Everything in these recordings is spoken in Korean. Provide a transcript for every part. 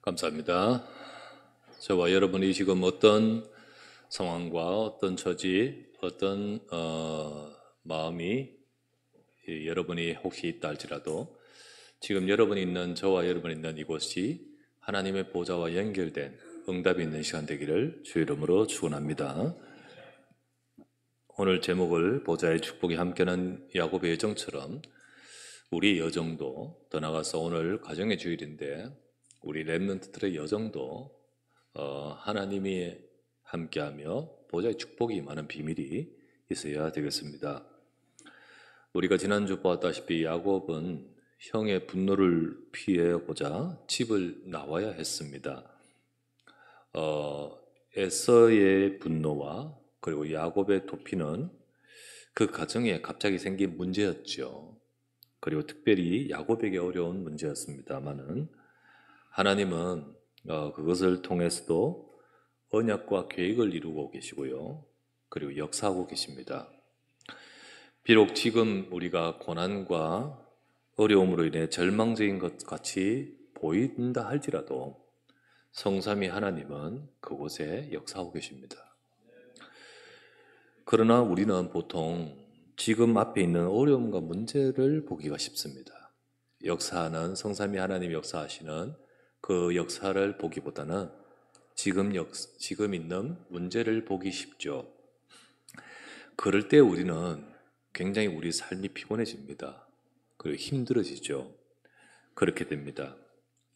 감사합니다. 저와 여러분이 지금 어떤 상황과 어떤 처지, 어떤 마음이 여러분이 혹시 있다 할지라도 지금 여러분이 있는 저와 여러분이 있는 이곳이 하나님의 보좌와 연결된 응답이 있는 시간 되기를 주 이름으로 축원합니다. 오늘 제목을 보좌의 축복이 함께하는 야곱의 여정처럼 우리 여정도 더 나아가서 오늘 가정의 주일인데 우리 렘넌트들의 여정도 하나님이 함께하며 보좌의 축복이 임하는 비밀이 있어야 되겠습니다. 우리가 지난주 보았다시피 야곱은 형의 분노를 피하고자 집을 나와야 했습니다. 에서의 분노와 그리고 야곱의 도피는 그 가정에 갑자기 생긴 문제였죠. 그리고 특별히 야곱에게 어려운 문제였습니다만은 하나님은 그것을 통해서도 언약과 계획을 이루고 계시고요. 그리고 역사하고 계십니다. 비록 지금 우리가 고난과 어려움으로 인해 절망적인 것 같이 보인다 할지라도 성삼위 하나님은 그곳에 역사하고 계십니다. 그러나 우리는 보통 지금 앞에 있는 어려움과 문제를 보기가 쉽습니다. 역사하는 성삼위 하나님이 역사하시는 그 역사를 보기보다는 지금 있는 문제를 보기 쉽죠. 그럴 때 우리는 굉장히 우리 삶이 피곤해집니다. 그리고 힘들어지죠. 그렇게 됩니다.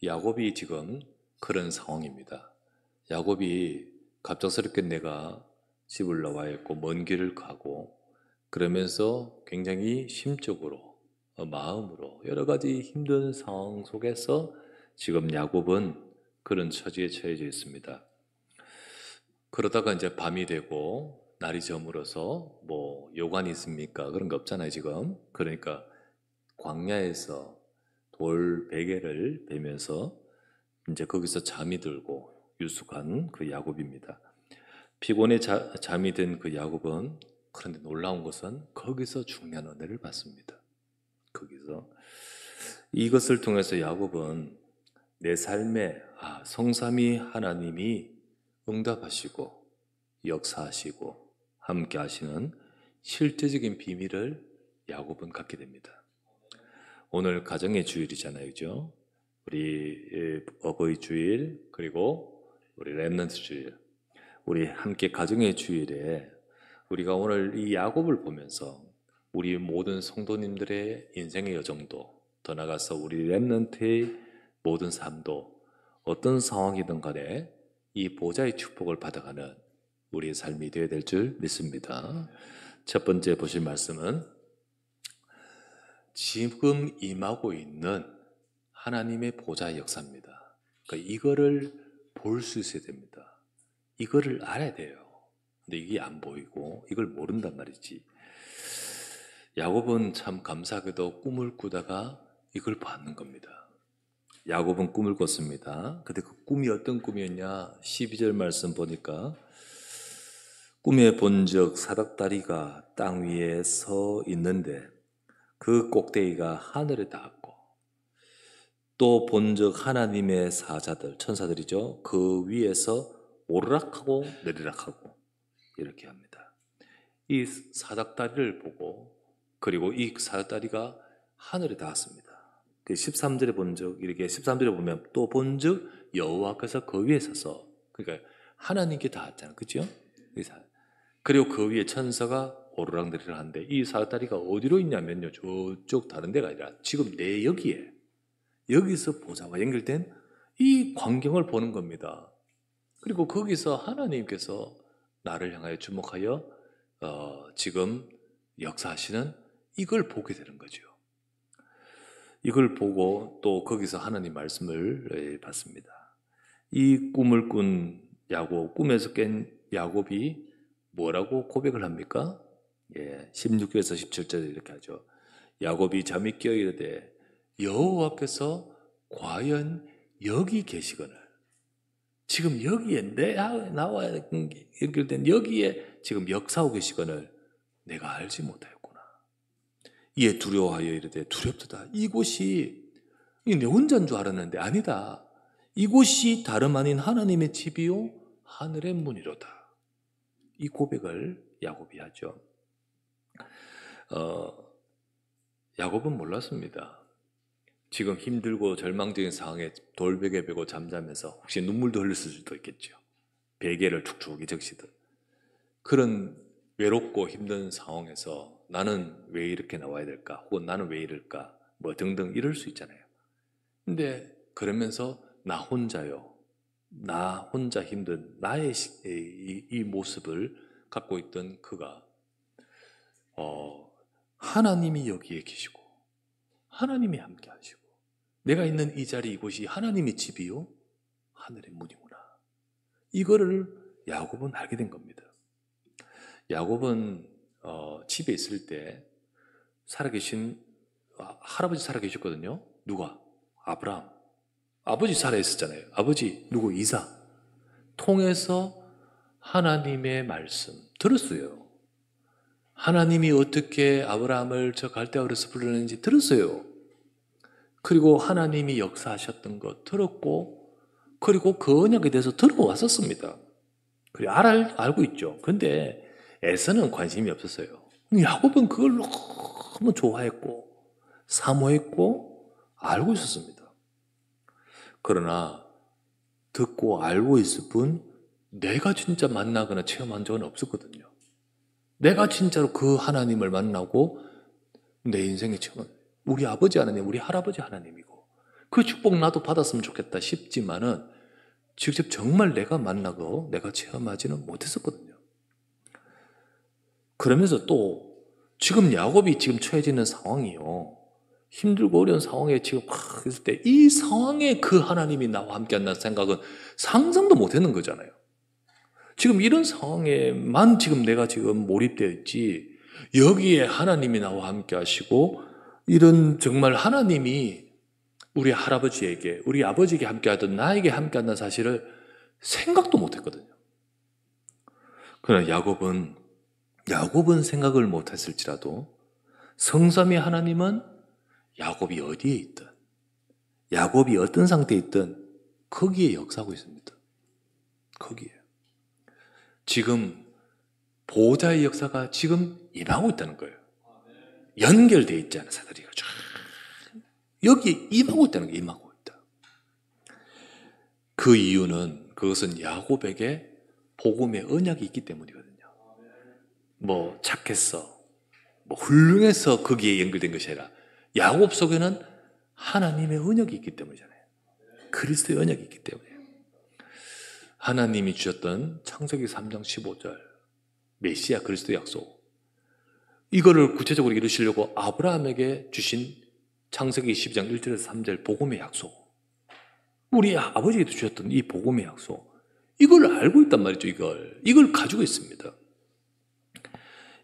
야곱이 지금 그런 상황입니다. 야곱이 갑작스럽게 내가 집을 나와야 했고 먼 길을 가고 그러면서 굉장히 심적으로 마음으로 여러 가지 힘든 상황 속에서 지금 야곱은 그런 처지에 처해져 있습니다. 그러다가 이제 밤이 되고 날이 저물어서 뭐 요관이 있습니까? 그런 거 없잖아요 지금. 그러니까 광야에서 돌 베개를 베면서 이제 거기서 잠이 들고 유숙한 그 야곱입니다. 피곤해 잠이 든 그 야곱은 그런데 놀라운 것은 거기서 중요한 은혜를 받습니다. 거기서 이것을 통해서 야곱은 내 삶에 성삼위 하나님이 응답하시고 역사하시고 함께 하시는 실제적인 비밀을 야곱은 갖게 됩니다. 오늘 가정의 주일이잖아요, 그죠? 우리 어버이 주일 그리고 우리 렘넌트 주일, 우리 함께 가정의 주일에 우리가 오늘 이 야곱을 보면서 우리 모든 성도님들의 인생의 여정도 더 나아가서 우리 렘넌트의 모든 삶도 어떤 상황이든 간에 이 보좌의 축복을 받아가는 우리의 삶이 되어야 될 줄 믿습니다. 첫 번째 보실 말씀은 지금 임하고 있는 하나님의 보좌의 역사입니다. 그러니까 이거를 볼 수 있어야 됩니다. 이거를 알아야 돼요. 근데 이게 안 보이고 이걸 모른단 말이지. 야곱은 참 감사하게도 꿈을 꾸다가 이걸 봤는 겁니다. 야곱은 꿈을 꿨습니다. 근데 그 꿈이 어떤 꿈이었냐? 12절 말씀 보니까 꿈에 본적 사닥다리가 땅 위에 서 있는데 그 꼭대기가 하늘에 닿았고 또 본적 하나님의 사자들, 천사들이죠. 그 위에서 오르락하고 내리락하고 이렇게 합니다. 이 사닥다리를 보고 그리고 이 사닥다리가 하늘에 닿았습니다. 13절에 본적 이렇게 13절에 보면 또 본적 여호와께서 그 위에 서서 그러니까 하나님께 닿았잖아요. 그렇죠? 그리고 그 위에 천사가 오르락내리락 하는데 이 사닥다리가 어디로 있냐면요. 저쪽 다른 데가 아니라 지금 내 여기서 보좌와 연결된 이 광경을 보는 겁니다. 그리고 거기서 하나님께서 나를 향하여 주목하여 지금 역사하시는 이걸 보게 되는 거죠. 이걸 보고 또 거기서 하나님 말씀을 받습니다. 이 꿈을 꾼 야곱, 꿈에서 깬 야곱이 뭐라고 고백을 합니까? 16절에서 17절에 이렇게 하죠. 야곱이 잠이 깨어 이르되 여호와께서 과연 여기 계시거늘 지금 여기에 나와 연결된 여기에 지금 역사하고 계시거늘 내가 알지 못하였구나. 이에 두려워하여 이르되 두렵도다. 이곳이 내 혼자인 줄 알았는데 아니다. 이곳이 다름 아닌 하나님의 집이요 하늘의 문이로다. 이 고백을 야곱이 하죠. 야곱은 몰랐습니다. 지금 힘들고 절망적인 상황에 돌베개 베고 잠자면서 혹시 눈물도 흘렸을 수도 있겠죠. 베개를 툭툭이 적시듯. 그런 외롭고 힘든 상황에서 나는 왜 이렇게 나와야 될까? 혹은 나는 왜 이럴까? 뭐 등등 이럴 수 있잖아요. 근데 그러면서 나 혼자요. 나 혼자 힘든 나의 이 모습을 갖고 있던 그가 하나님이 여기에 계시고 하나님이 함께 하시고 내가 있는 이 자리 이곳이 하나님의 집이요 하늘의 문이구나. 이거를 야곱은 알게 된 겁니다. 야곱은 집에 있을 때 살아계신 할아버지 살아계셨거든요. 누가? 아브라함. 아버지 살아있었잖아요. 아버지 누구? 이삭. 통해서 하나님의 말씀 들었어요. 하나님이 어떻게 아브라함을 저 갈대아우르에서 불러내는지 들었어요. 그리고 하나님이 역사하셨던 것 들었고 그리고 그 언약에 대해서 들어왔었습니다. 그리고 알고 있죠. 근데 에서는 관심이 없었어요. 야곱은 그걸 너무 좋아했고 사모했고 알고 있었습니다. 그러나 듣고 알고 있을 뿐 내가 진짜 만나거나 체험한 적은 없었거든요. 내가 진짜로 그 하나님을 만나고 내 인생의 체험은 우리 아버지 하나님, 우리 할아버지 하나님이고 그 축복 나도 받았으면 좋겠다 싶지만은 직접 정말 내가 만나고 내가 체험하지는 못했었거든요. 그러면서 또 지금 야곱이 지금 처해지는 상황이요. 힘들고 어려운 상황에 지금 있을 때 이 상황에 그 하나님이 나와 함께 한다는 생각은 상상도 못했는 거잖아요. 지금 이런 상황에만 지금 내가 지금 몰입되어 있지 여기에 하나님이 나와 함께 하시고 이런 정말 하나님이 우리 할아버지에게 우리 아버지에게 함께 하던 나에게 함께 한다는 사실을 생각도 못했거든요. 그러나 야곱은 생각을 못했을지라도 성삼위 하나님은 야곱이 어디에 있든 야곱이 어떤 상태에 있든 거기에 역사하고 있습니다. 거기에 지금 보호자의 역사가 지금 임하고 있다는 거예요. 연결되어 있잖아요. 사다리가 쫙 여기에 임하고 있다는 거예요. 임하고 있다. 그 이유는 그것은 야곱에게 복음의 언약이 있기 때문이거든요. 뭐 착했어, 뭐 훌륭해서 거기에 연결된 것이 아니라 야곱 속에는 하나님의 언약이 있기 때문이잖아요. 그리스도의 언약이 있기 때문에 하나님이 주셨던 창세기 3장 15절 메시아 그리스도의 약속 이거를 구체적으로 이루시려고 아브라함에게 주신 창세기 12장 1절에서 3절 복음의 약속 우리 아버지에게 주셨던 이 복음의 약속 이걸 알고 있단 말이죠. 이걸 가지고 있습니다.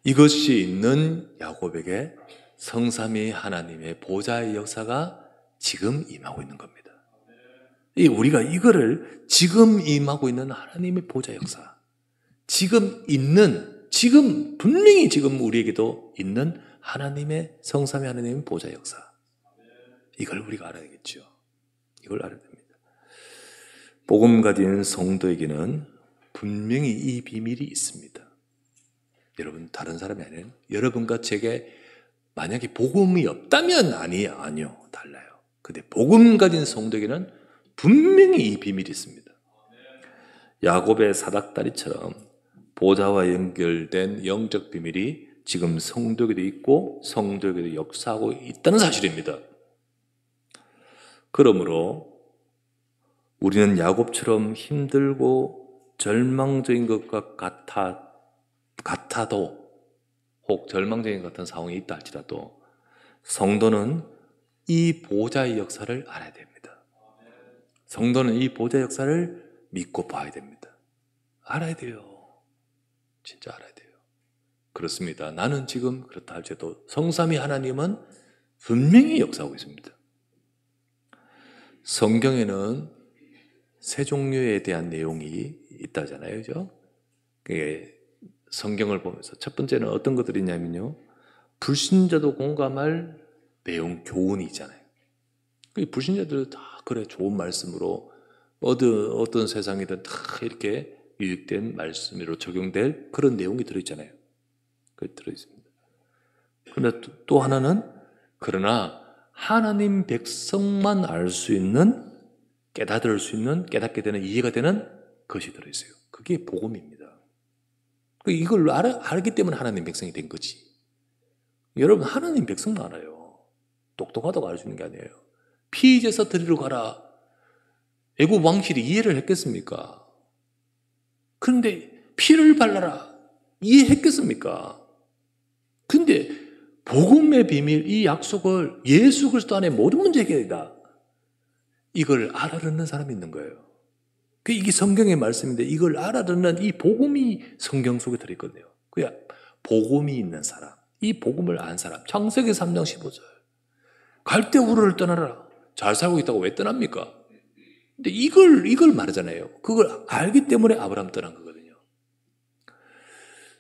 이것이 있는 야곱에게 성삼위 하나님의 보좌의 역사가 지금 임하고 있는 겁니다. 우리가 이거를 지금 임하고 있는 하나님의 보좌 역사 지금 분명히 지금 우리에게도 있는 하나님의 성삼위 하나님의 보좌 역사 이걸 우리가 알아야겠죠. 이걸 알아야 됩니다. 복음 가진 성도에게는 분명히 이 비밀이 있습니다. 여러분 다른 사람이 아니에요. 여러분과 제게 만약에 복음이 없다면 아니요. 달라요. 근데 복음 가진 성도에게는 분명히 이 비밀이 있습니다. 야곱의 사닥다리처럼 보좌와 연결된 영적 비밀이 지금 성도에게도 있고 성도에게도 역사하고 있다는 사실입니다. 그러므로 우리는 야곱처럼 힘들고 절망적인 것과 같아도 혹 절망적인 것 같은 상황이 있다 할지라도 성도는 이 보좌의 역사를 알아야 됩니다. 성도는 이 보좌 역사를 믿고 봐야 됩니다. 알아야 돼요. 진짜 알아야 돼요. 그렇습니다. 나는 지금 그렇다 할지라도 성삼위 하나님은 분명히 역사하고 있습니다. 성경에는 세 종류에 대한 내용이 있다잖아요. 그죠? 그게 성경을 보면서 첫 번째는 어떤 것들이 있냐면요. 불신자도 공감할 내용 교훈이 있잖아요. 불신자들은 다 그래 좋은 말씀으로 어떤 세상이든 다 이렇게 유익된 말씀으로 적용될 그런 내용이 들어있잖아요. 그 들어있습니다. 그런데 또 하나는 그러나 하나님 백성만 알 수 있는 깨달을 수 있는 깨닫게 되는 이해가 되는 것이 들어있어요. 그게 복음입니다. 이걸 알기 때문에 하나님 백성이 된 거지. 여러분 하나님 백성만 알아요. 똑똑하다고 알 수 있는 게 아니에요. 피제사 드리러 가라. 애굽 왕실이 이해를 했겠습니까? 그런데 피를 발라라. 이해했겠습니까? 근데 복음의 비밀, 이 약속을 예수 그리스도 안에 모든 문제 해결이다. 이걸 알아듣는 사람이 있는 거예요. 이게 성경의 말씀인데 이걸 알아듣는 이 복음이 성경 속에 들어있거든요. 그야 복음이 있는 사람, 이 복음을 안 사람. 창세기 3장 15절. 갈대 우르를 떠나라. 잘 살고 있다고 왜 떠납니까? 근데 이걸 말하잖아요. 그걸 알기 때문에 아브라함 떠난 거거든요.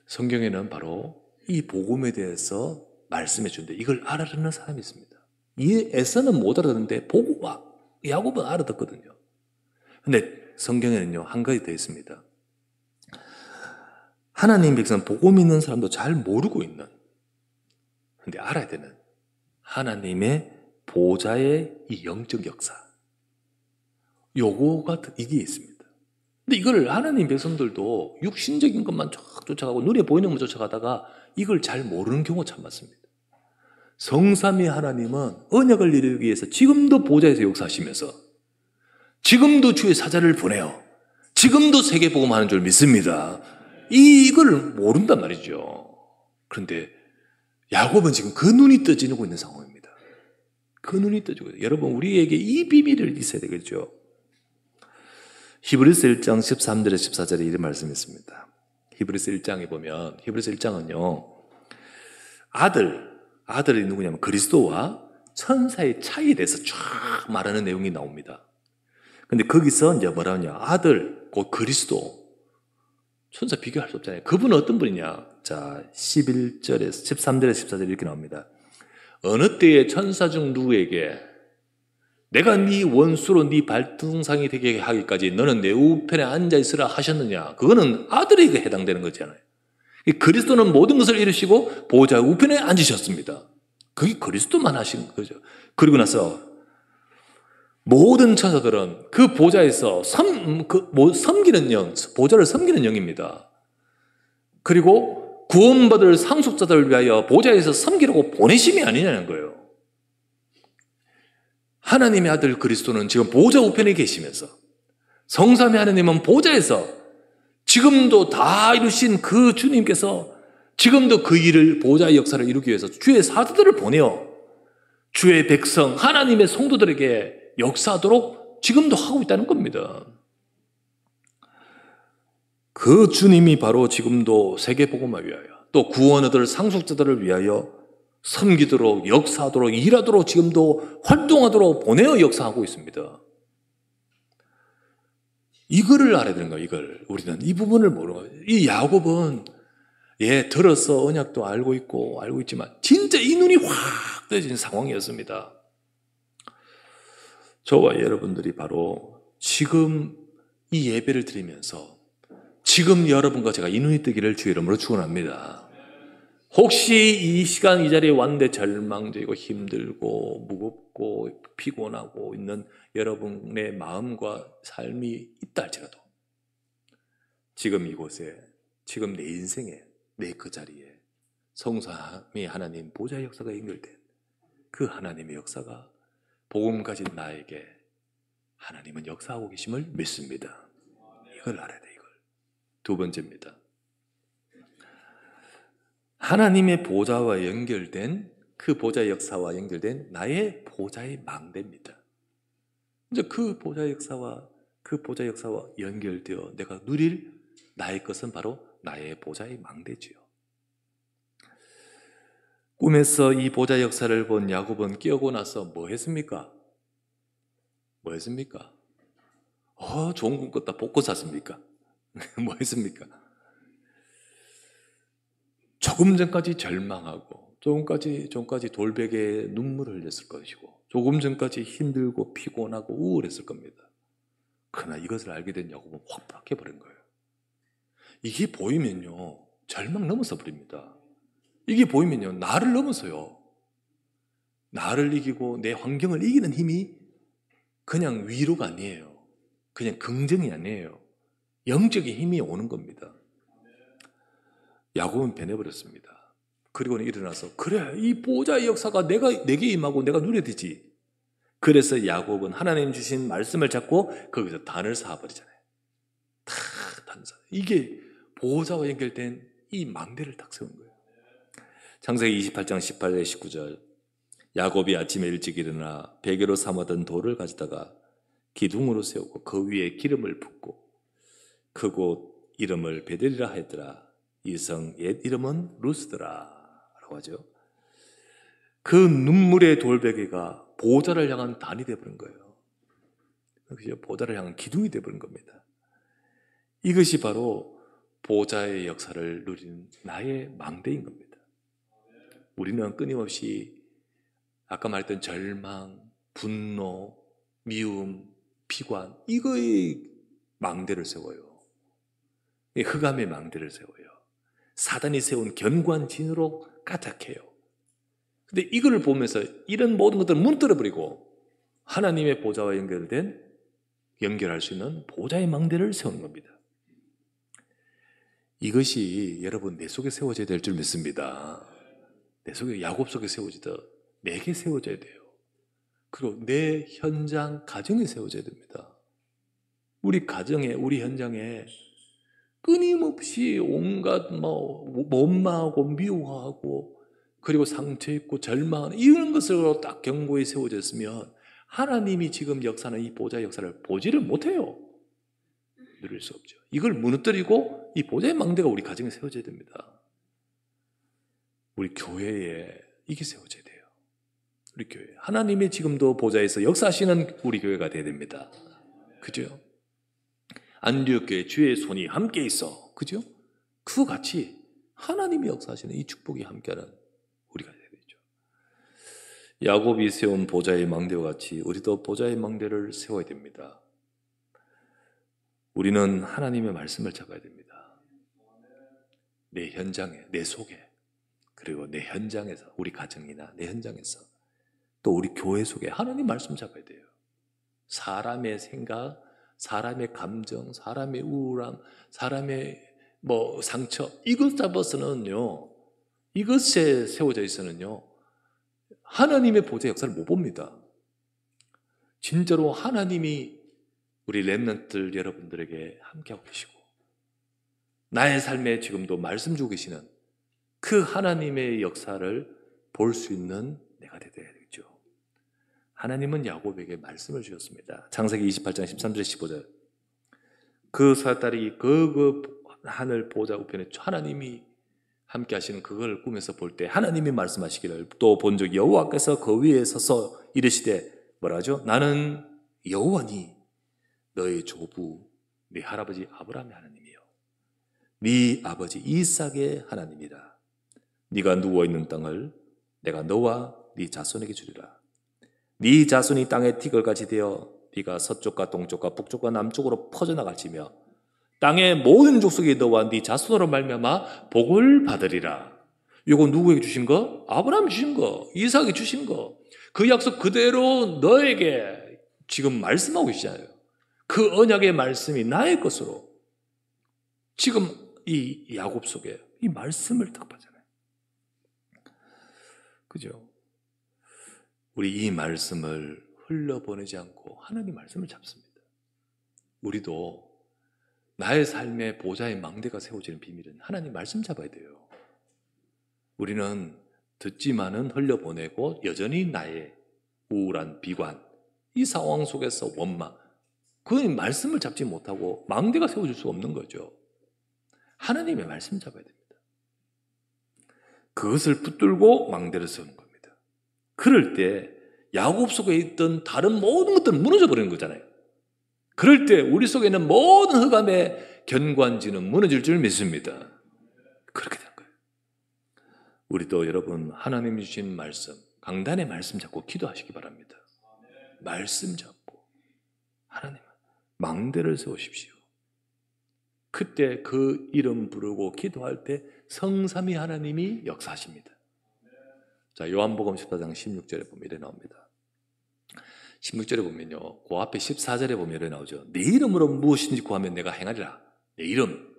성경에는 바로 이 복음에 대해서 말씀해 주는데 이걸 알아듣는 사람이 있습니다. 이 에서는 못 알아듣는데 야곱은 알아듣거든요. 근데 성경에는요 한 가지 더 있습니다. 하나님 백성 복음 있는 사람도 잘 모르고 있는, 근데 알아야 되는 하나님의 보좌의 이 영적 역사, 요거가 이게 있습니다. 근데 이걸 하나님 백성들도 육신적인 것만 쫙 쫓아가고 눈에 보이는 것만 쫓아가다가 이걸 잘 모르는 경우가 참 많습니다. 성삼위 하나님은 언약을 이루기 위해서 지금도 보좌에서 역사하시면서 지금도 주의 사자를 보내요. 지금도 세계복음하는 줄 믿습니다. 이걸 모른단 말이죠. 그런데 야곱은 지금 그 눈이 떠지고 있는 상황입니다. 그 눈이 떠지고 있어요. 여러분 우리에게 이 비밀을 있어야 되겠죠. 히브리서 1장 13절에 14절에 이런 말씀이 있습니다. 히브리서 1장에 보면 히브리서 1장은요 아들이 누구냐면 그리스도와 천사의 차이에 대해서 쫙 말하는 내용이 나옵니다. 근데 거기서 이제 뭐라 하냐, 아들 곧 그리스도, 천사 비교할 수 없잖아요. 그분은 어떤 분이냐. 자 11절에서 13절에서 14절에 이렇게 나옵니다. 어느 때에 천사 중 누구에게 내가 네 원수로 네 발등상이 되게 하기까지 너는 내 우편에 앉아있으라 하셨느냐. 그거는 아들에게 해당되는 거잖아요. 그리스도는 모든 것을 이루시고 보좌 우편에 앉으셨습니다. 그게 그리스도만 하신 거죠. 그리고 나서 모든 천사들은 그 보좌에서 섬기는 영, 보좌를 섬기는 영입니다. 그리고 구원받을 상속자들을 위하여 보좌에서 섬기라고 보내심이 아니냐는 거예요. 하나님의 아들 그리스도는 지금 보좌 우편에 계시면서 성삼위 하나님은 보좌에서 지금도 다 이루신 그 주님께서 지금도 그 일을, 보좌의 역사를 이루기 위해서 주의 사도들을 보내어 주의 백성 하나님의 성도들에게 역사하도록 지금도 하고 있다는 겁니다. 그 주님이 바로 지금도 세계복음을 위하여 또 구원 얻을 상속자들을 위하여 섬기도록, 역사하도록, 일하도록, 지금도 활동하도록 보내어 역사하고 있습니다. 이거를 알아야 되는 거예요. 이걸 우리는 이 부분을 모르는 거예요. 이 야곱은 들어서 언약도 알고 있지만 진짜 이 눈이 확 떠진 상황이었습니다. 저와 여러분들이 바로 지금 이 예배를 드리면서 지금 여러분과 제가 이 눈이 뜨기를 주의 이름으로 축원합니다. 혹시 이 시간 이 자리에 왔는데 절망적이고 힘들고 무겁고 피곤하고 있는 여러분의 마음과 삶이 있다 할지라도 지금 이곳에, 지금 내 인생에, 내 그 자리에 성삼위 하나님 보좌의 역사가 연결된 그 하나님의 역사가 복음 가진 나에게 하나님은 역사하고 계심을 믿습니다. 이걸 알아야 돼. 이걸. 두 번째입니다. 하나님의 보좌와 연결된 그 보좌의 역사와 연결된 나의 보좌의 망대입니다. 이제 그 보좌의 역사와 연결되어 내가 누릴 나의 것은 바로 나의 보좌의 망대지요. 꿈에서 이 보좌 역사를 본 야곱은 깨어고 나서 뭐 했습니까? 좋은 꿈 꿨다 복고 샀습니까? 뭐 했습니까? 조금 전까지 절망하고 조금 전까지 돌베개에 눈물을 흘렸을 것이고 조금 전까지 힘들고 피곤하고 우울했을 겁니다. 그러나 이것을 알게 된 야곱은 확 바뀌어버린 거예요. 이게 보이면요, 절망 넘어서 버립니다. 이게 보이면요, 나를 넘어서요. 나를 이기고 내 환경을 이기는 힘이 그냥 위로가 아니에요. 그냥 긍정이 아니에요. 영적인 힘이 오는 겁니다. 야곱은 변해버렸습니다. 그리고는 일어나서 그래, 이 보좌의 역사가 내게 임하고 내가 누려지지. 그래서 야곱은 하나님 주신 말씀을 잡고 거기서 단을 쌓아버리잖아요. 다 단을 쌓아. 이게 보좌와 연결된 이 망대를 딱 세운 거예요. 창세기 28장 18절 19절 야곱이 아침에 일찍 일어나 베개로 삼았던 돌을 가져다가 기둥으로 세우고 그 위에 기름을 붓고 그곳 이름을 베델이라 하였더라. 이 성 옛 이름은 루스더라 라고 하죠. 그 눈물의 돌베개가 보좌를 향한 단이 되어버린 거예요. 보좌를 향한 기둥이 되어버린 겁니다. 이것이 바로 보좌의 역사를 누리는 나의 망대인 겁니다. 우리는 끊임없이 아까 말했던 절망, 분노, 미움, 피관, 이거의 망대를 세워요. 흑암의 망대를 세워요. 사단이 세운 견고한 진으로 가득해요. 근데 이걸 보면서 이런 모든 것들을 무너뜨려버리고 하나님의 보좌와 연결할 수 있는 보좌의 망대를 세우는 겁니다. 이것이 여러분 내 속에 세워져야 될 줄 믿습니다. 내 속에, 야곱 속에 세워지듯 내게 세워져야 돼요. 그리고 내 현장, 가정에 세워져야 됩니다. 우리 가정에, 우리 현장에 끊임없이 온갖 원망하고 미워하고 그리고 상처 있고 절망하는 이런 것으로 딱 경고에 세워졌으면 하나님이 지금 역사는 이 보좌의 역사를 보지를 못해요. 누릴 수 없죠. 이걸 무너뜨리고 이 보좌의 망대가 우리 가정에 세워져야 됩니다. 우리 교회에 이게 세워져야 돼요. 우리 교회. 하나님이 지금도 보좌에서 역사하시는 우리 교회가 돼야 됩니다. 그죠? 안디옥교회 주의 손이 함께 있어. 그죠? 그와 같이 하나님이 역사하시는 이 축복이 함께하는 우리가 돼야 되죠. 야곱이 세운 보좌의 망대와 같이 우리도 보좌의 망대를 세워야 됩니다. 우리는 하나님의 말씀을 잡아야 됩니다. 내 현장에, 내 속에, 그리고 내 현장에서, 우리 가정이나 내 현장에서, 또 우리 교회 속에 하나님 말씀 잡아야 돼요. 사람의 생각, 사람의 감정, 사람의 우울함, 사람의 상처, 이것 잡아서는요, 이것에 세워져 있어는요, 하나님의 보좌 역사를 못 봅니다. 진짜로 하나님이 우리 렘넌트들 여러분들에게 함께하고 계시고 나의 삶에 지금도 말씀 주고 계시는 그 하나님의 역사를 볼 수 있는 내가 되어야 되겠죠. 하나님은 야곱에게 말씀을 주셨습니다. 창세기 28장 13절 15절 그 사딸이 그 하늘 보좌 우편에 하나님이 함께 하시는 그걸 꿈에서 볼 때 하나님이 말씀하시기를 또 본즉 여호와께서 그 위에 서서 이르시되 뭐라 하죠? 나는 여호와니 너의 조부 네 할아버지 아브라함의 하나님이요 네 아버지 이삭의 하나님이다. 네가 누워있는 땅을 내가 너와 네 자손에게 주리라. 네 자손이 땅의 티끌같이 되어 네가 서쪽과 동쪽과 북쪽과 남쪽으로 퍼져나갈지며 땅의 모든 족속이 너와 네 자손으로 말미암아 복을 받으리라. 이거 누구에게 주신 거? 아브라함이 주신 거, 이삭이 주신 거. 그 약속 그대로 너에게 지금 말씀하고 계시잖아요. 그 언약의 말씀이 나의 것으로 지금 이 야곱 속에 이 말씀을 딱 봤잖아요. 그죠? 우리 이 말씀을 흘려보내지 않고 하나님 말씀을 잡습니다. 우리도 나의 삶의 보좌의 망대가 세워지는 비밀은 하나님 말씀 잡아야 돼요. 우리는 듣지만은 흘려보내고 여전히 나의 우울한 비관, 이 상황 속에서 원망, 그 말씀을 잡지 못하고 망대가 세워질 수 없는 거죠. 하나님의 말씀 잡아야 됩니다. 그것을 붙들고 망대를 세우는 겁니다. 그럴 때 야곱 속에 있던 다른 모든 것들은 무너져 버리는 거잖아요. 그럴 때 우리 속에 있는 모든 흑암의 견관지는 무너질 줄 믿습니다. 그렇게 된 거예요. 우리도 여러분 하나님이 주신 말씀, 강단의 말씀 잡고 기도하시기 바랍니다. 말씀 잡고 하나님 망대를 세우십시오. 그때 그 이름 부르고 기도할 때 성삼위 하나님이 역사하십니다. 자, 요한복음 14장 16절에 보면 이래 나옵니다. 16절에 보면요, 그 앞에 14절에 보면 이래 나오죠. 내 이름으로 무엇인지 구하면 내가 행하리라. 내 이름.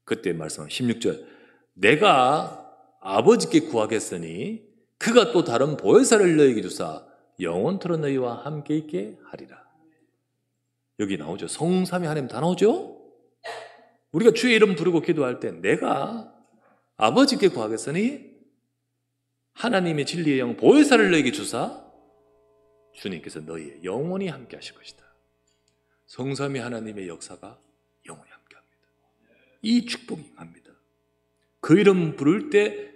그때 말씀한 16절. 내가 아버지께 구하겠으니 그가 또 다른 보혜사를 너희에게 주사 영원토록 너희와 함께 있게 하리라. 여기 나오죠. 성삼위 하나님 다 나오죠. 우리가 주의 이름 부르고 기도할 때 내가 아버지께 구하겠으니 하나님의 진리의 영 보혜사를 너희에게 주사 주님께서 너희의 영원히 함께 하실 것이다. 성삼위 하나님의 역사가 영원히 함께 합니다. 이 축복이 임합니다. 그 이름 부를 때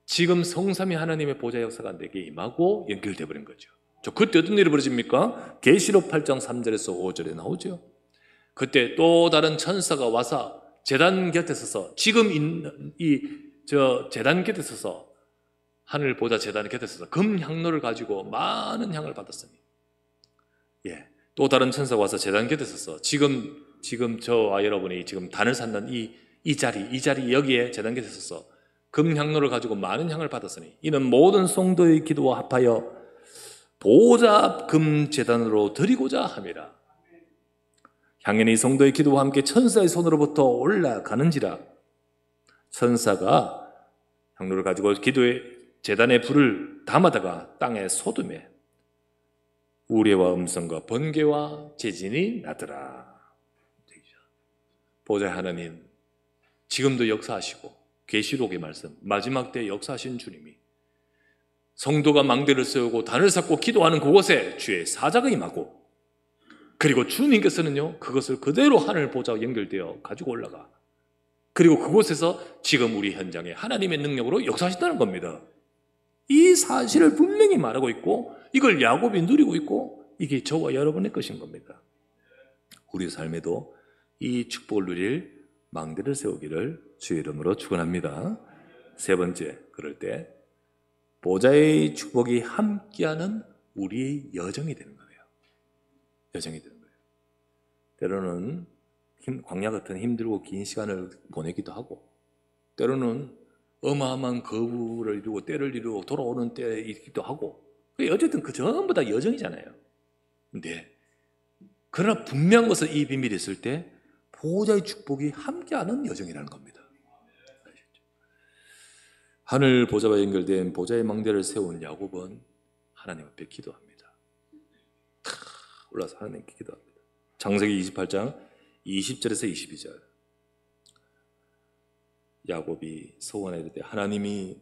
지금 성삼위 하나님의 보좌 역사가 내게 임하고 연결되어 버린 거죠. 그때 어떤 일이 벌어집니까? 계시록 8장 3절에서 5절에 나오죠. 그때 또 다른 천사가 와서 제단 곁에 서서 지금 있는 제단 곁에 서서 하늘 보좌 제단 곁에 서서 금 향로를 가지고 많은 향을 받았으니, 또 다른 천사가 와서 제단 곁에 서서 지금 저와 여러분이 지금 단을 쌓는 이 자리 여기에 제단 곁에 서서 금 향로를 가지고 많은 향을 받았으니 이는 모든 성도의 기도와 합하여 보좌 금 제단으로 드리고자 함이라. 향연이 성도의 기도와 함께 천사의 손으로부터 올라가는지라. 천사가 향로를 가지고 기도의 제단의 불을 담아다가 땅에 쏟음에 우레와 음성과 번개와 재진이 나더라. 보좌 하나님 지금도 역사하시고 계시록의 말씀 마지막 때 역사하신 주님이 성도가 망대를 세우고 단을 쌓고 기도하는 그곳에 주의 사자가 임하고, 그리고 주님께서는요 그것을 그대로 하늘 보좌와 연결되어 가지고 올라가, 그리고 그곳에서 지금 우리 현장에 하나님의 능력으로 역사하신다는 겁니다. 이 사실을 분명히 말하고 있고 이걸 야곱이 누리고 있고 이게 저와 여러분의 것인 겁니다. 우리 삶에도 이 축복을 누릴 망대를 세우기를 주의 이름으로 축원합니다. 세 번째, 그럴 때 보좌의 축복이 함께하는 우리의 여정이 되는 거예요. 여정이 되는 거예요. 때로는 광야 같은 힘들고 긴 시간을 보내기도 하고, 때로는 어마어마한 거부를 이루고 때를 이루고 돌아오는 때이기도 하고, 어쨌든 그 전부 다 여정이잖아요. 근데 그러나 분명한 것은 이 비밀이 있을 때 보호자의 축복이 함께하는 여정이라는 겁니다. 하늘 보좌와 연결된 보좌의 망대를 세운 야곱은 하나님 앞에 기도합니다. 올라서 하나님께 기도합니다. 창세기 28장 20절에서 22절. 야곱이 소원할 때 하나님이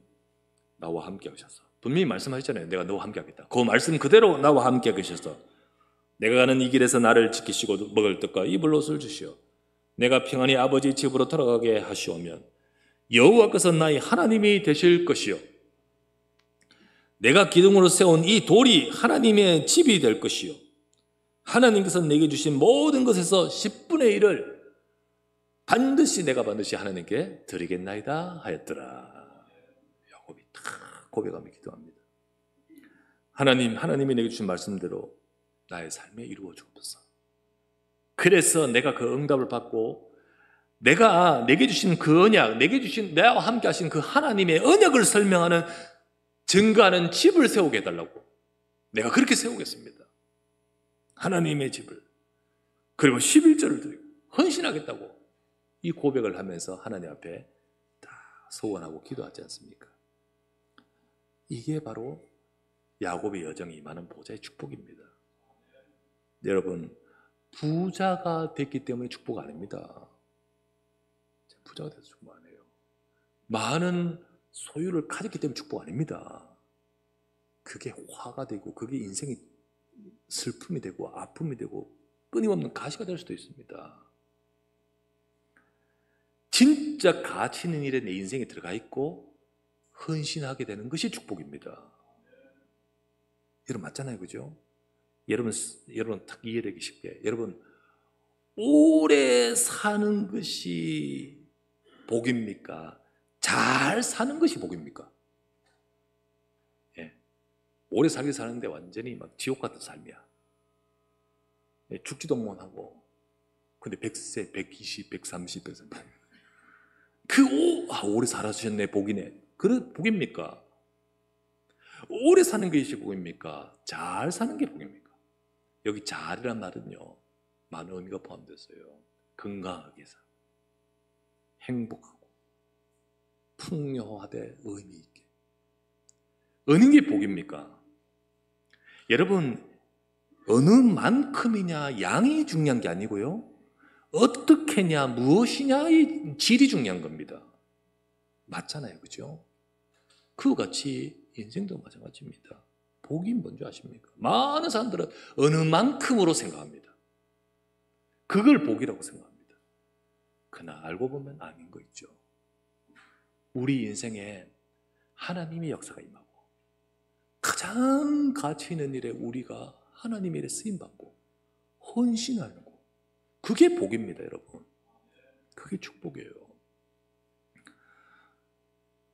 나와 함께 하셔서 분명히 말씀하셨잖아요. 내가 너와 함께 하겠다. 그 말씀 그대로 나와 함께 하셔서 내가 가는 이 길에서 나를 지키시고 먹을 떡과 입을 옷을 주시어 내가 평안히 아버지 집으로 돌아가게 하시오면 여호와께서 나의 하나님이 되실 것이요 내가 기둥으로 세운 이 돌이 하나님의 집이 될 것이요 하나님께서 내게 주신 모든 것에서 10분의 1을 반드시 하나님께 드리겠나이다 하였더라. 야곱이 탁 고백하며 기도합니다. 하나님이 내게 주신 말씀대로 나의 삶에 이루어 주옵소서. 그래서 내가 그 응답을 받고 내가 내게 주신 그 언약, 내와 함께 하신 그 하나님의 언약을 설명하는 증거하는 집을 세우게 해달라고, 내가 그렇게 세우겠습니다. 하나님의 집을. 그리고 11절을 드리고 헌신하겠다고 이 고백을 하면서 하나님 앞에 다 소원하고 기도하지 않습니까? 이게 바로 야곱의 여정이 임하는 보좌의 축복입니다. 여러분, 부자가 됐기 때문에 축복 아닙니다. 부자가 돼서 축복 안 해요. 많은 소유를 가졌기 때문에 축복 아닙니다. 그게 화가 되고 그게 인생의 슬픔이 되고 아픔이 되고 끊임없는 가시가 될 수도 있습니다. 진짜 가치 있는 일에 내 인생에 들어가 있고 헌신하게 되는 것이 축복입니다. 여러분 맞잖아요, 그죠? 여러분 딱 이해되기 쉽게, 여러분 오래 사는 것이 복입니까? 잘 사는 것이 복입니까? 오래 살기 사는데 완전히 막 지옥 같은 삶이야. 죽지도 못하고 근데 100세, 120, 130, 130. 오래 살아주셨네, 복이네. 그런 복입니까? 오래 사는 것이 복입니까? 잘 사는 게 복입니까? 여기 잘이란 말은요, 많은 의미가 포함됐어요. 건강하게 사, 행복하고, 풍요하되 의미 있게. 어느 게 복입니까? 여러분, 어느 만큼이냐, 양이 중요한 게 아니고요, 어떻게냐, 무엇이냐의 질이 중요한 겁니다. 맞잖아요, 그죠? 그와 같이 인생도 마찬가지입니다. 복이 뭔지 아십니까? 많은 사람들은 어느 만큼으로 생각합니다. 그걸 복이라고 생각합니다. 그러나 알고 보면 아닌 거 있죠. 우리 인생에 하나님의 역사가 임하고 가장 가치 있는 일에 우리가 하나님의 일에 쓰임받고 헌신하는 거, 그게 복입니다, 여러분. 그게 축복이에요.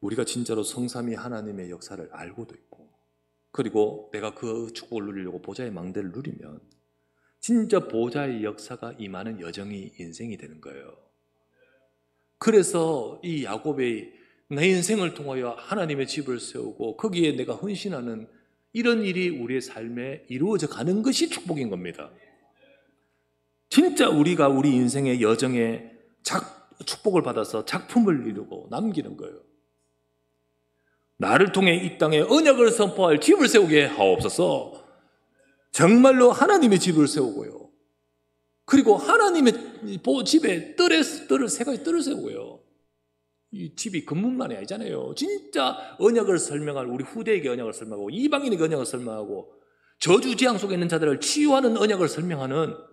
우리가 진짜로 성삼위 하나님의 역사를 알고도 있고, 그리고 내가 그 축복을 누리려고 보좌의 망대를 누리면 진짜 보좌의 역사가 임하는 여정이 인생이 되는 거예요. 그래서 이 야곱의 내 인생을 통하여 하나님의 집을 세우고 거기에 내가 헌신하는 이런 일이 우리의 삶에 이루어져 가는 것이 축복인 겁니다. 진짜 우리가 우리 인생의 여정에 축복을 받아서 작품을 이루고 남기는 거예요. 나를 통해 이 땅에 언약을 선포할 집을 세우게 하옵소서. 정말로 하나님의 집을 세우고요. 그리고 하나님의 집에 세 가지 뜰을 세우고요. 이 집이 건물만이 아니잖아요. 진짜 언약을 설명할, 우리 후대에게 언약을 설명하고 이방인에게 언약을 설명하고 저주재앙 속에 있는 자들을 치유하는 언약을 설명하는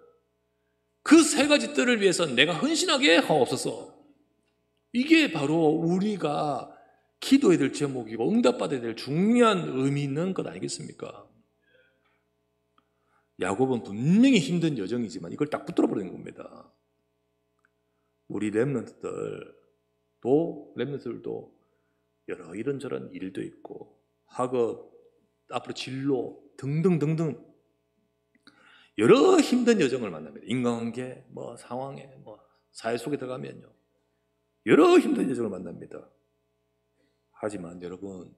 그 세 가지 뜰을 위해서 내가 헌신하게 하옵소서. 이게 바로 우리가 기도해야 될 제목이고 응답받아야 될 중요한 의미 있는 것 아니겠습니까? 야곱은 분명히 힘든 여정이지만 이걸 딱 붙들어 버리는 겁니다. 우리 렘넌트들도 여러 이런저런 일도 있고 학업, 앞으로 진로 등등등등 여러 힘든 여정을 만납니다. 인간관계, 상황에, 사회 속에 들어가면요, 여러 힘든 여정을 만납니다. 하지만 여러분,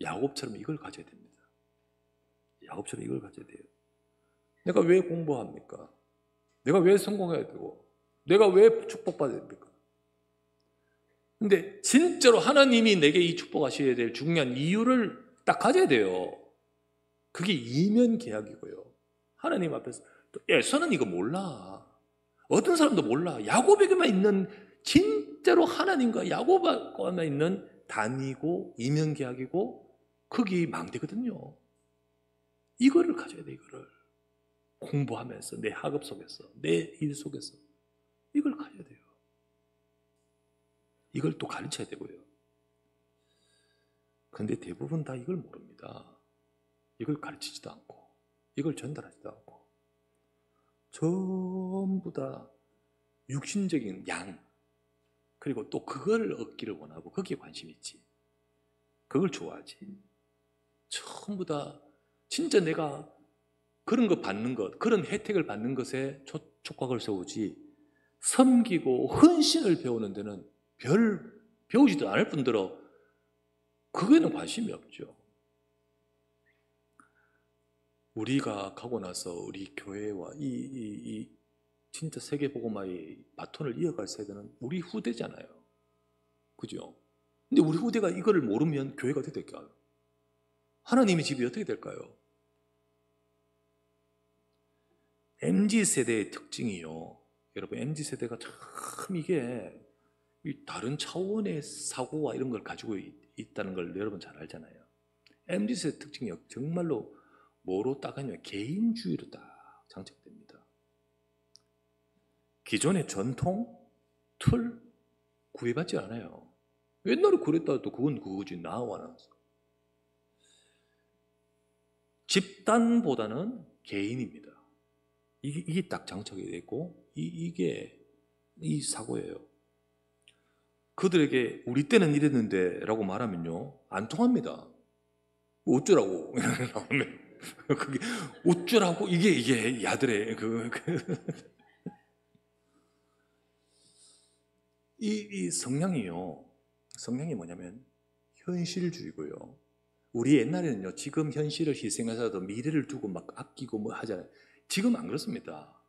야곱처럼 이걸 가져야 됩니다. 야곱처럼 이걸 가져야 돼요. 내가 왜 공부합니까? 내가 왜 성공해야 되고? 내가 왜 축복받아야 됩니까? 근데 진짜로 하나님이 내게 이 축복하셔야 될 중요한 이유를 딱 가져야 돼요. 그게 이면계약이고요. 하나님 앞에서, 에서는 이거 몰라. 어떤 사람도 몰라. 야곱에게만 있는, 진짜로 하나님과 야곱에게만 있는 단위고 이면계약이고 그게 망대거든요. 이거를 가져야 돼. 이거를 공부하면서, 내 학업 속에서, 내 일 속에서 이걸 가져야 돼요. 이걸 또 가르쳐야 되고요. 그런데 대부분 다 이걸 모릅니다. 이걸 가르치지도 않고 이걸 전달하지도 않고 전부 다 육신적인 양, 그리고 또 그걸 얻기를 원하고 거기에 관심이 있지, 그걸 좋아하지. 전부 다 진짜 내가 그런 거 받는 것, 그런 혜택을 받는 것에 촉각을 세우지, 섬기고 헌신을 배우는 데는 별 배우지도 않을 뿐더러 그거에는 관심이 없죠. 우리가 가고 나서 우리 교회와 이 진짜 세계복음화의 바톤을 이어갈 세대는 우리 후대잖아요. 그죠? 근데 우리 후대가 이거를 모르면 교회가 어떻게 될까요? 하나님의 집이 어떻게 될까요? MZ세대의 특징이요, 여러분, MZ세대가 참 이게 다른 차원의 사고와 이런 걸 가지고 있다는 걸 여러분 잘 알잖아요. MZ세대 특징이 정말로 뭐로 딱 하냐면 개인주의로 딱 장착됩니다. 기존의 전통, 틀 구애받지 않아요. 옛날에 그랬다 해도 그건 그거지, 나와나서. 집단보다는 개인입니다. 이게 딱 장착이 되어 있고 이게 이 사고예요. 그들에게 우리 때는 이랬는데 라고 말하면요, 안 통합니다. 어쩌라고 그게 어쩌라고, 이게 야들의 이 성향이 뭐냐면 현실주의고요. 우리 옛날에는요, 지금 현실을 희생해서도 미래를 두고 막 아끼고 뭐 하잖아요. 지금 안 그렇습니다.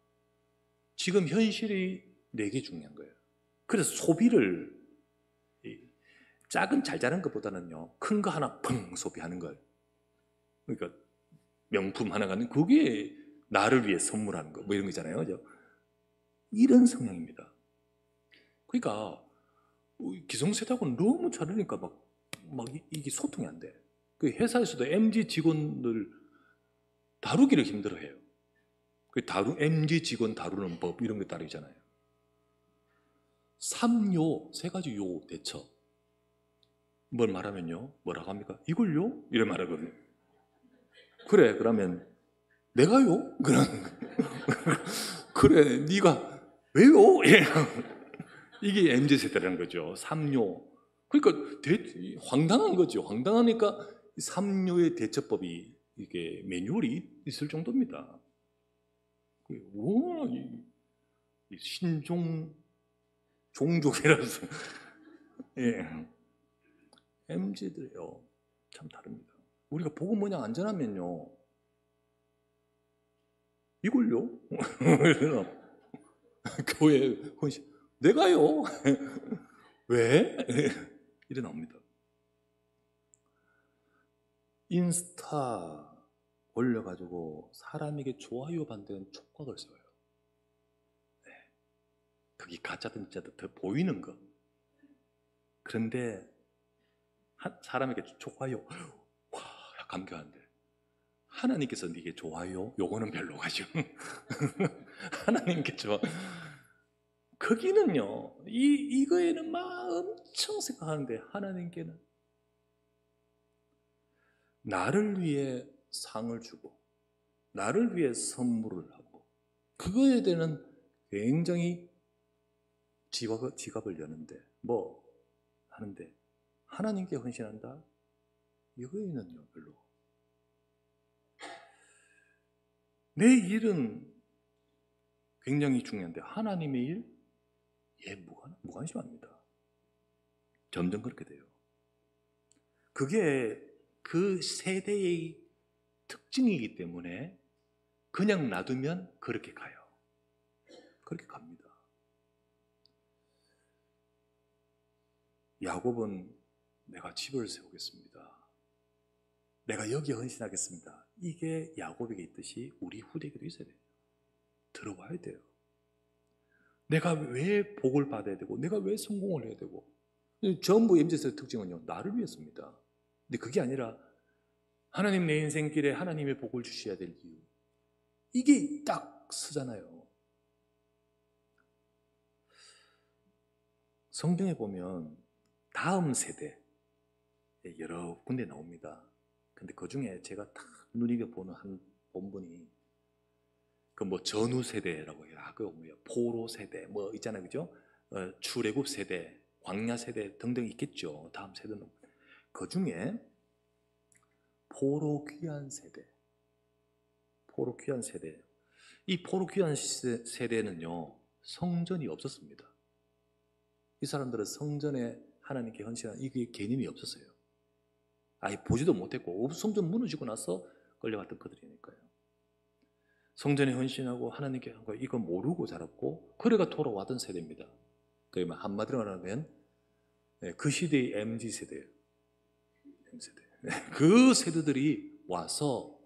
지금 현실이 내게 중요한 거예요. 그래서 소비를 작은 잘 자는 것보다는요, 큰 거 하나 펑 소비하는 걸. 그러니까 명품 하나 갖는 그게 나를 위해 선물하는 거, 뭐 이런 거 있잖아요. 그죠? 이런 성향입니다. 그러니까 기성세대하고는 너무 다르니까 막 이게 소통이 안 돼. 그 회사에서도 MZ 직원들 다루기를 힘들어해요. 그 MZ 직원 다루는 법 이런 게 따르잖아요. 3요, 세 가지 요 대처. 뭘 말하면요, 뭐라고 합니까? 이걸요? 이래 말하거든요. 그래, 그러면 내가요? 그래, 네가 왜요? 이게 MZ 세대라는 거죠. 3요. 그러니까 황당한 거죠. 황당하니까 3요의 대처법이 이게 매뉴얼이 있을 정도입니다. 와, 이 종족이라서 예. MZ들이요 참 다릅니다. 우리가 복음 뭐냐 안전하면요 이걸요? 교회 헌신 내가요? 왜? 이래 나옵니다. 인스타 올려가지고 사람에게 좋아요 받는 촉각을 세워요. 네. 그게 가짜든 진짜든 더 보이는 거. 그런데 사람에게 좋아요, 와 감격한데 하나님께서 네게 좋아요? 요거는 별로 가죠. 하나님께 좋아. 거기는요, 이거에는 막 엄청 생각하는데 하나님께는 나를 위해 상을 주고 나를 위해 선물을 하고 그거에 대한 굉장히 지갑을 여는데 뭐 하는데 하나님께 헌신한다? 이거에는요 별로. 내 일은 굉장히 중요한데 하나님의 일? 예, 무관심합니다. 점점 그렇게 돼요. 그게 그 세대의 특징이기 때문에 그냥 놔두면 그렇게 가요. 그렇게 갑니다. 야곱은 내가 집을 세우겠습니다. 내가 여기에 헌신하겠습니다. 이게 야곱에게 있듯이 우리 후대에게도 있어야 돼요. 들어와야 돼요. 내가 왜 복을 받아야 되고 내가 왜 성공을 해야 되고 전부 MZ세대 특징은요 나를 위해서입니다. 근데 그게 아니라 하나님 내 인생길에 하나님의 복을 주셔야 될 이유 이게 딱 쓰잖아요. 성경에 보면 다음 세대 여러 군데 나옵니다. 근데 그 중에 제가 딱 눈여겨보는 한 본분이 그 뭐 전후 세대라고 해요. 그 뭐야 포로 세대 뭐 있잖아요, 그죠? 출애굽 세대, 광야 세대 등등 있겠죠. 다음 세대는 그 중에 포로 귀환 세대, 포로 귀환 세대. 이 포로 귀환 세대는요 성전이 없었습니다. 이 사람들은 성전에 하나님께 헌신한 이게 개념이 없었어요. 아예 보지도 못했고 성전 무너지고 나서 끌려갔던 그들이니까요. 성전에 헌신하고 하나님께 한 거 이거 모르고 자랐고 그래가 돌아왔던 세대입니다. 그러면 한마디로 말하면 그 시대의 MZ세대예요. MZ세대. 그 세대들이 와서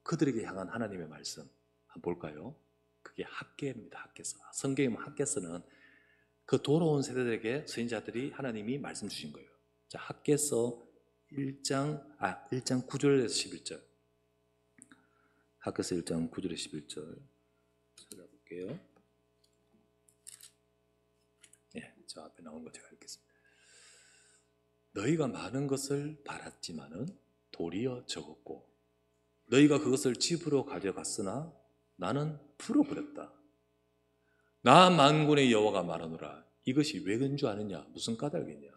그들에게 향한 하나님의 말씀 한번 볼까요? 그게 학계입니다. 학계서. 성경의 학계서는 그 돌아온 세대들에게 선지자들이 하나님이 말씀 주신 거예요. 자, 학계서 1장 9절에서 11절. 학계서 1장 9절에서 11절 찾아볼게요. 예, 저 앞에 나온 거 제가 읽겠습니다. 너희가 많은 것을 바랐지만은 도리어 적었고 너희가 그것을 집으로 가져갔으나 나는 풀어버렸다. 나 만군의 여호와가 말하노라. 이것이 왜 그런 줄 아느냐? 무슨 까닭이냐?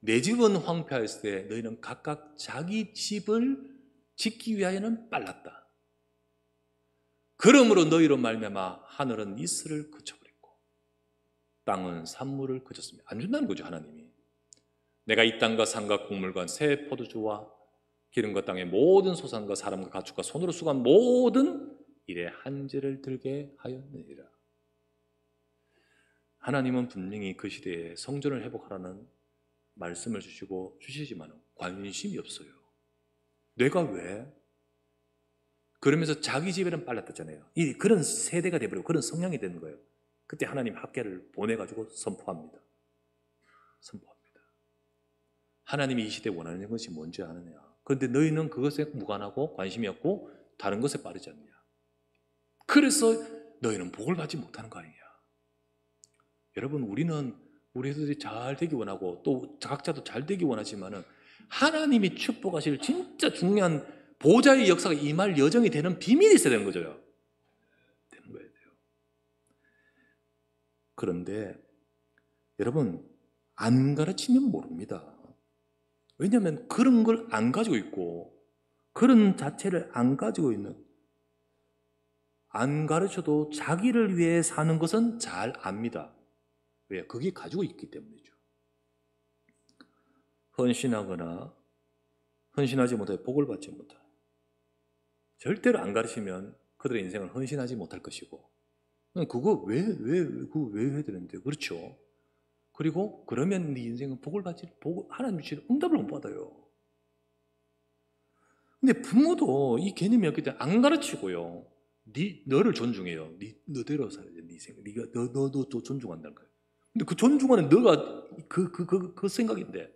내 집은 황폐하였을 때 너희는 각각 자기 집을 짓기 위하여는 빨랐다. 그러므로 너희로 말미암아 하늘은 이슬을 그쳐버렸고 땅은 산물을 거졌습니다. 안 준다는 거죠, 하나님이. 내가 이 땅과 산과 곡물과 새 포도주와 기름과 땅의 모든 소산과 사람과 가축과 손으로 수고한 모든 일에 한죄를 들게 하였느니라. 하나님은 분명히 그 시대에 성전을 회복하라는 말씀을 주시지만 관심이 없어요. 내가 왜? 그러면서 자기 집에는 빨랐다잖아요. 그런 세대가 되어버리고 그런 성향이 되는 거예요. 그때 하나님 학계를 보내가지고 선포합니다. 하나님이 이 시대에 원하는 것이 뭔지 아느냐. 그런데 너희는 그것에 무관하고 관심이 없고 다른 것에 빠르지 않냐. 그래서 너희는 복을 받지 못하는 거 아니냐. 여러분, 우리 애들이 잘 되기 원하고 또 각자도 잘 되기 원하지만은 하나님이 축복하실 진짜 중요한 보좌의 역사가 임할 여정이 되는 비밀이 있어야 되는 거죠. 되는 거예요. 그런데 여러분, 안 가르치면 모릅니다. 왜냐하면 그런 걸 안 가지고 있고 그런 자체를 안 가지고 있는, 안 가르쳐도 자기를 위해 사는 것은 잘 압니다. 왜? 그게 가지고 있기 때문이죠. 헌신하지 못해 복을 받지 못해. 절대로 안 가르치면 그들의 인생을 헌신하지 못할 것이고, 그거 왜 해야 되는데? 그렇죠. 그리고 그러면 네 인생은 하나님 주시는 응답을 못 받아요. 근데 부모도 이 개념이 없기 때문에 안 가르치고요. 너를 존중해요. 너대로 살아야 돼. 네 생각. 너도 존중한다는 거예요. 근데 그 존중하는 너가 그 생각인데,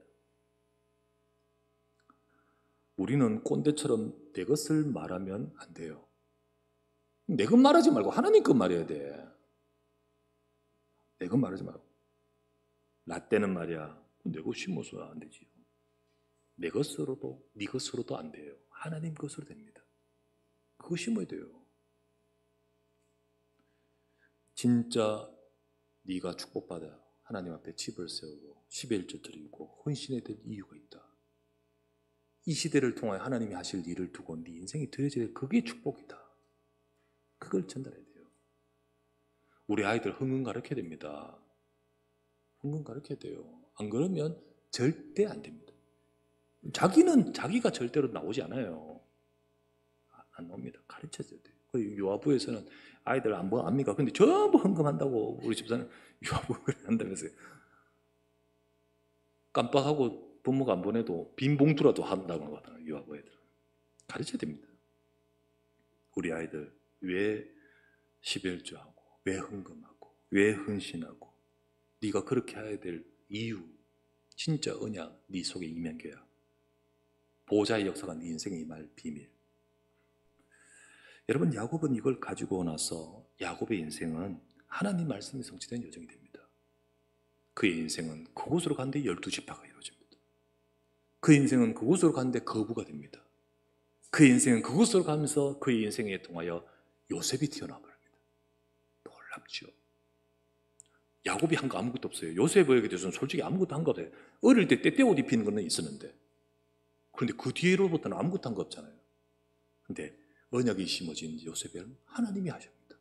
우리는 꼰대처럼 내 것을 말하면 안 돼요. 내 것 말하지 말고 하나님 것 말해야 돼. 내 것 말하지 말고. 라떼는 말이야, 내 것 심어서 안 되지요. 내 것으로도 네 것으로도 안 돼요. 하나님 것으로 됩니다. 그거 심어야 돼요. 진짜 네가 축복받아 하나님 앞에 집을 세우고 11조 드리고 헌신해야 될 이유가 있다. 이 시대를 통하여 하나님이 하실 일을 두고 네 인생이 드려져야 될, 그게 축복이다. 그걸 전달해야 돼요. 우리 아이들 흥흥 가르쳐야 됩니다. 흥흥 가르쳐야 돼요. 안 그러면 절대 안 됩니다. 자기가 절대로 나오지 않아요. 안 나옵니다. 가르쳐줘야 돼요. 유아부에서는 아이들 안 합니까? 근데 전부 헌금한다고 우리 집사는 유아부를 한다면서요. 깜빡하고 부모가 안 보내도 빈 봉투라도 한다고 하잖아요. 유아부 애들. 가르쳐야 됩니다. 우리 아이들 왜 11조하고 왜 헌금하고 왜 헌신하고, 네가 그렇게 해야 될 이유, 진짜 언약 네 속에 임한겨야 보호자의 역사가 네 인생에 임할 비밀. 여러분, 야곱은 이걸 가지고 나서 야곱의 인생은 하나님 말씀이 성취된 여정이 됩니다. 그의 인생은 그곳으로 가는데 12지파가 이루어집니다. 그의 인생은 그곳으로 가는데 거부가 됩니다. 그의 인생은 그곳으로 가면서 그의 인생에 통하여 요셉이 튀어나와버립니다. 놀랍죠. 야곱이 한 거 아무것도 없어요. 요셉에게 대해서는 솔직히 아무것도 한 거 없어요. 어릴 때 떼떼옷 입히는 거는 있었는데, 그런데 그 뒤로부터는 아무것도 한 거 없잖아요. 근데 언약이 심어진 요셉은 하나님이 하십니다.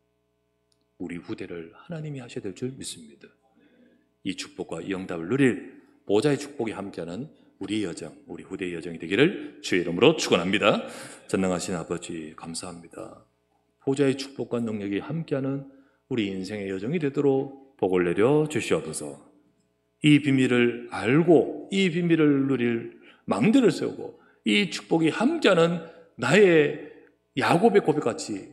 우리 후대를 하나님이 하셔야 될 줄 믿습니다. 이 축복과 이 응답을 누릴 보좌의 축복이 함께하는 우리의 여정, 우리 후대의 여정이 되기를 주의 이름으로 축원합니다. 전능하신 아버지, 감사합니다. 보좌의 축복과 능력이 함께하는 우리 인생의 여정이 되도록 복을 내려 주시옵소서. 이 비밀을 알고 이 비밀을 누릴 망대를 세우고 이 축복이 함께하는 나의 야곱의 고백같이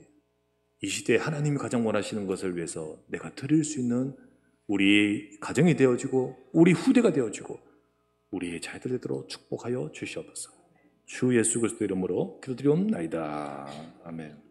이 시대에 하나님이 가장 원하시는 것을 위해서 내가 드릴 수 있는 우리 가정이 되어지고 우리 후대가 되어지고 우리의 자녀들 되도록 축복하여 주시옵소서. 주 예수 그리스도 이름으로 기도드리옵나이다. 아멘.